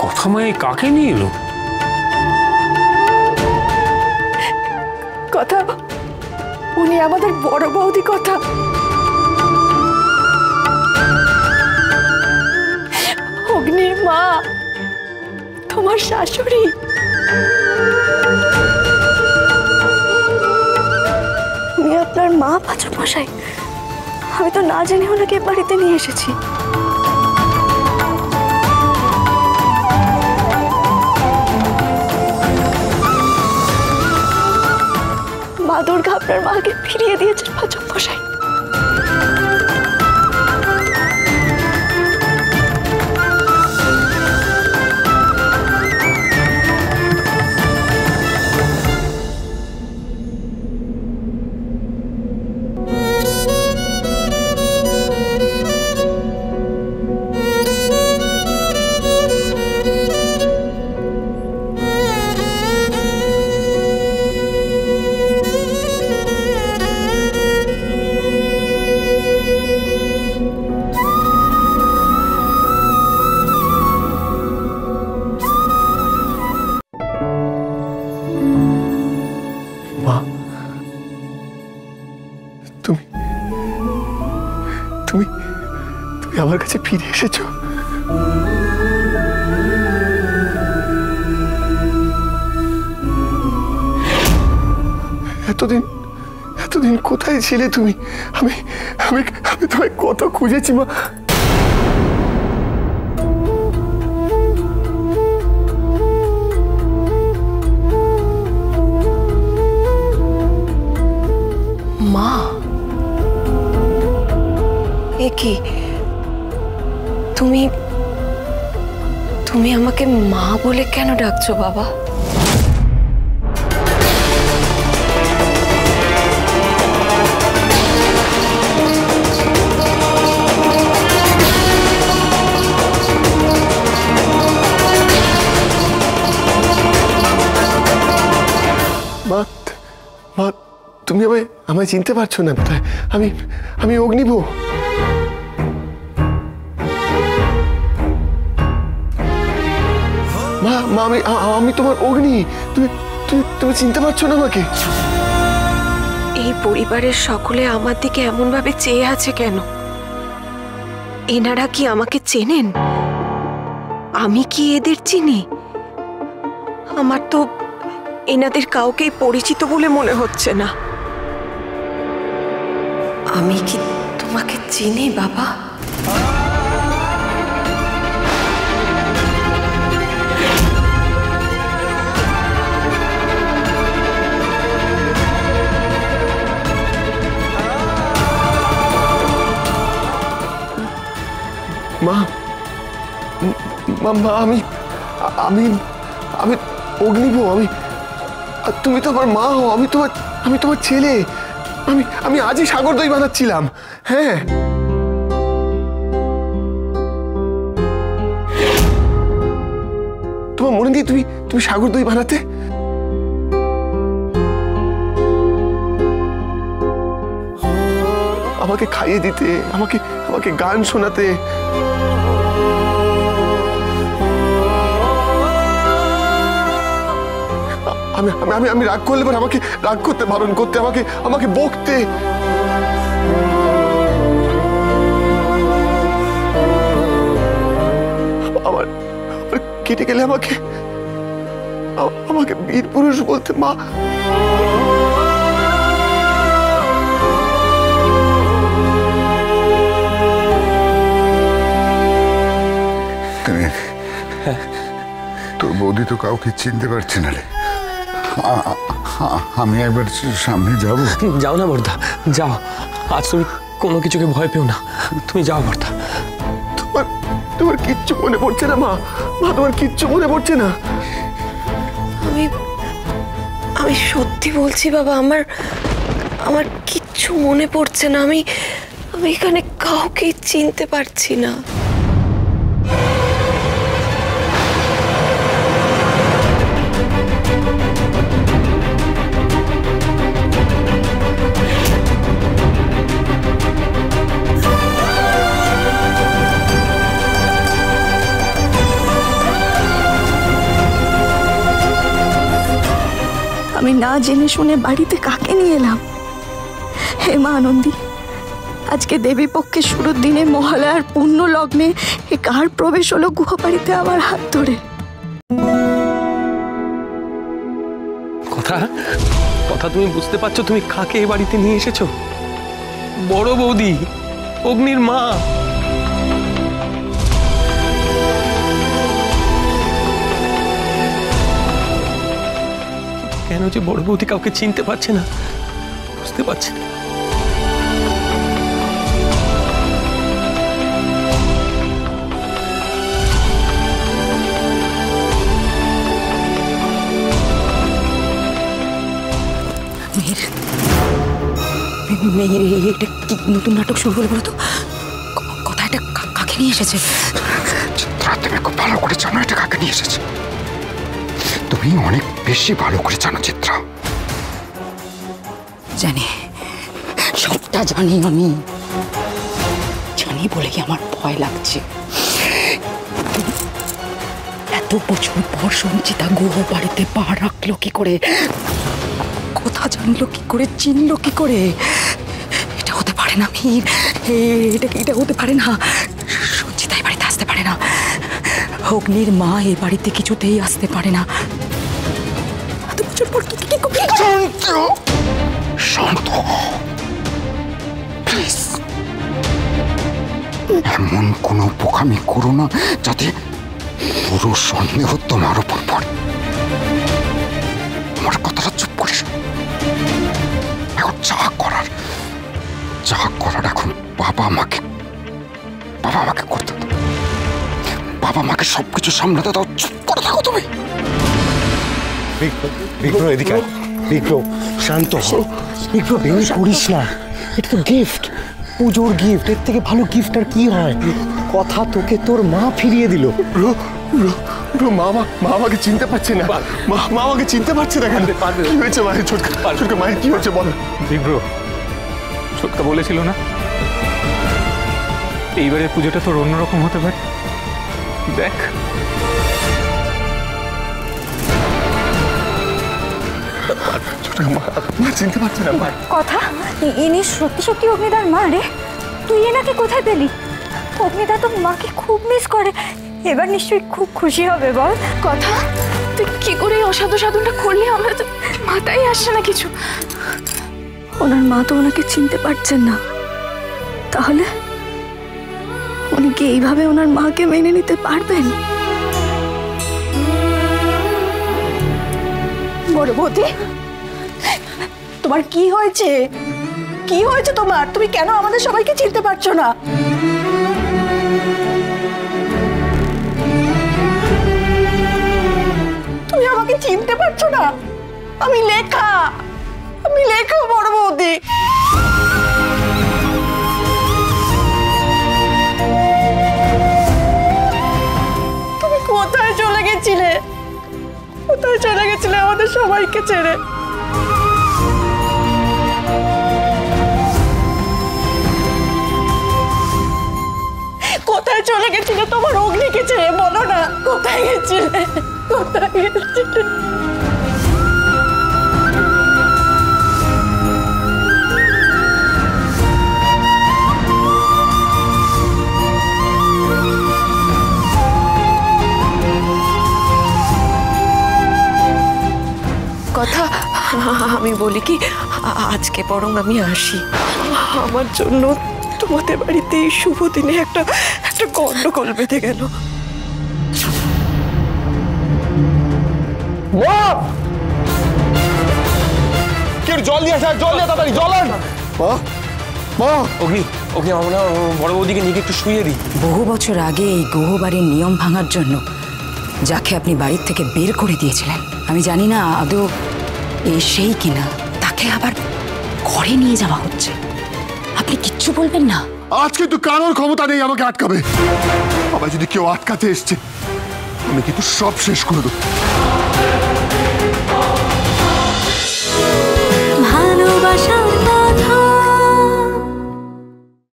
কথা মায়ে কাকে নিয়ে এলো? কথা উনি আমাদের বড় বৌদি কথা। অগ্নির মা, তোমার শাশুড়ি। উনি আপনার মা পাচক মশাই। আমি তো না জেনে ওনাকে বাড়িতে নিয়ে এসেছি। মা দুর্গা আপনার মাকে ফিরিয়ে দিয়েছেন পাচক মশাই। তুমি তুমি আমার কাছে ফিরে এসেছো। এতদিন এতদিন কোথায় ছিলে তুমি? আমি আমি আমি তোমায় কত খুঁজেছি মা। মা, এ কি? তুমি তুমি আমাকে মা বলে কেন ডাকছো বাবা? মা, মা, তুমি আমায় চিনতে পারছো না বোধহয়। আমি আমি অগ্নিব। মা, মা, আমি তোমার অগ্নি। তুমি তুমি তুমি চিনতে পারছো না আমাকে? এই পরিবারের সকলে আমার দিকে এমন ভাবে চেয়ে আছে কেন? এনারা কি আমাকে চেনেন? আমি কি এদের চিনি? আমার তো এনাদের কাউকেই পরিচিত বলে মনে হচ্ছে না। আমি কি তোমাকে চিনি বাবা? মা, মা, আমি আমি আমি অগ্নিব। তুমি তো আমার মা হও। আমি তোমার ছেলে। আমি আজই সাগর দই বানাচ্ছিলাম। হ্যাঁ, তোমার মনে নেই তুমি সাগর দই বানাতে? আমাকে খাইয়ে দিতে, আমাকে গান শোনাতে। আমি রাগ করলে পর আমাকে রাগ করতে বারণ করতে, আমাকে বকতে। আমার কেটে গেলে আমাকে বীর পুরুষ বলতে। মা, তোর বৌদি তো কাউকে চিনতে পারছে না রে। আমি একবার সামনে যাব। যাও না বর্দা, যাও। আজ তুমি কোনো কিছুকে ভয় পেও না। তুমি যাও বর্দা। তোমার কিচ্ছু মনে পড়ছে না মা? মা, তোমার কিচ্ছু মনে পড়ছে না? আমি সত্যি বলছি বাবা, আমার কিচ্ছু মনে পড়ছে না। আমি এখানে কাউকে চিনতে পারছি না। আমি না জেনে শুনে বাড়িতে কাকে নিয়ে এলাম? হে মা আনন্দী, আজকে দেবী পক্ষের শুরুর দিনে মহালয়ার পূর্ণ লগ্নে এ কার প্রবেশ হলো গুহবাড়িতে আমার হাত ধরে? কথা কথা তুমি বুঝতে পারছো তুমি কাকে এ বাড়িতে নিয়ে এসেছো? বড় বৌদি, অগ্নির মা। কেন যে বড় বৌদি কাউকে চিনতে পারছে না বুঝতে পারছি না। মেয়ের এটা কি নতুন নাটক শুরু হলো বলো তো? কথা এটা কাকে নিয়ে এসেছে? চিত্রা, তুমি খুব ভালো করে জানো এটা কাকে নিয়ে এসেছে। তুমি অনেক বেশি ভালো করে জানো চিত্রা। জানি, সবটা জানি আমি। জানি বলেই আমার ভয় লাগছে। এত বছর পর সঞ্চিতা গুহ বাড়িতে পা রাখলো কি করে? কথা জানলো কি করে? চিনলো কি করে? এটা হতে পারে না মীর, এটা হতে পারে না। সঞ্চিতা এই বাড়িতে আসতে পারে না। অগ্নির মা এই বাড়িতে কিছুতেই আসতে পারে না। এত বছর পর কি শান্ত শান্ত প্লিজ। এমন কোনো বোকামি করো না যাতে পুরো সন্দেহ তোমার উপর পড়ে। আমার কথাটা চুপ করে এখন যা করার এখন বাবা মাকে করতে দাও। বাবা মাকে সবকিছু সামলাতে দাও। চুপ করে থাকো তুমি। বিক্রম এদিকে, বিক্রম শান্ত হ। বিক্রম ভেঙে করিস না, এটা তো গিফট, পুজোর গিফট। এর থেকে ভালো গিফট আর কি হয়? কথা তোকে তোর মা ফিরিয়ে দিল। মা আমাকে চিনতে পারছে না। মা আমাকে চিনতে পারছে না কেন? কি হয়েছে মায়ের? ছোটকা মায়ের কি হয়েছে বলো। বিগ্রহ, ছোটকা বলেছিল না এইবারের পুজোটা তোর অন্যরকম হতে পারে। দেখ, ছোটকা মা চিনতে পারছে না। কথা, ইনি সত্যি সত্যি অগ্নিদার মা রে? তুই এনাকে কোথায় পেলি? অগ্নিদা তো মাকে খুব মিস করে, এবার নিশ্চয়ই খুব খুশি হবে। বল কথা, তুই কি করে এই অসাধু সাধনটা করলি? আমরা তো মাথায় আসছে না কিছু। ওনার মা তো ওনাকে চিনতে পারছেন না, তাহলে উনি কি এইভাবে ওনার মাকে মেনে নিতে পারবেন? বড় বৌদি, তোমার কি হয়েছে? কি হয়েছে তোমার? তুমি কেন আমাদের সবাইকে চিনতে পারছো না? তুমি আমাকে চিনতে পারছো না? আমি লেখা বড় বৌদি। তুমি কোথায় চলে গেছিলে? আমাদের সবাইকে ছেড়ে? কোথায় চলে গেছিলে তোমার অগ্নিকে ছেড়ে? বলো না, কোথায় গেছিলে? কথা, আমি বলি কি, আজকে বরং আমি আসি। আমার জন্য তোমাদের বাড়িতে এই শুভ দিনে একটা গন্ডগোল বেঁধে গেল। জল দিয়ে তাড়াতাড়ি জল আন। অগ্নি আমরা বড় বৌদিকে নিয়ে একটু শুয়ে দিই। বহু বছর আগে এই গুহবাড়ির নিয়ম ভাঙার জন্য যাকে আপনি বাড়ির থেকে বের করে দিয়েছিলেন, আমি জানি না আদৌ সেই কিনা, তাকে আবার ঘরে নিয়ে যাওয়া হচ্ছে। আপনি কিচ্ছু বলবেন না? আজ কিন্তু কারোর ক্ষমতা নেই আমাকে আটকাবে। আবার যদি কেউ আটকাতে এসছে আমি কিন্তু সব শেষ করে দেবো। ভালোবাসা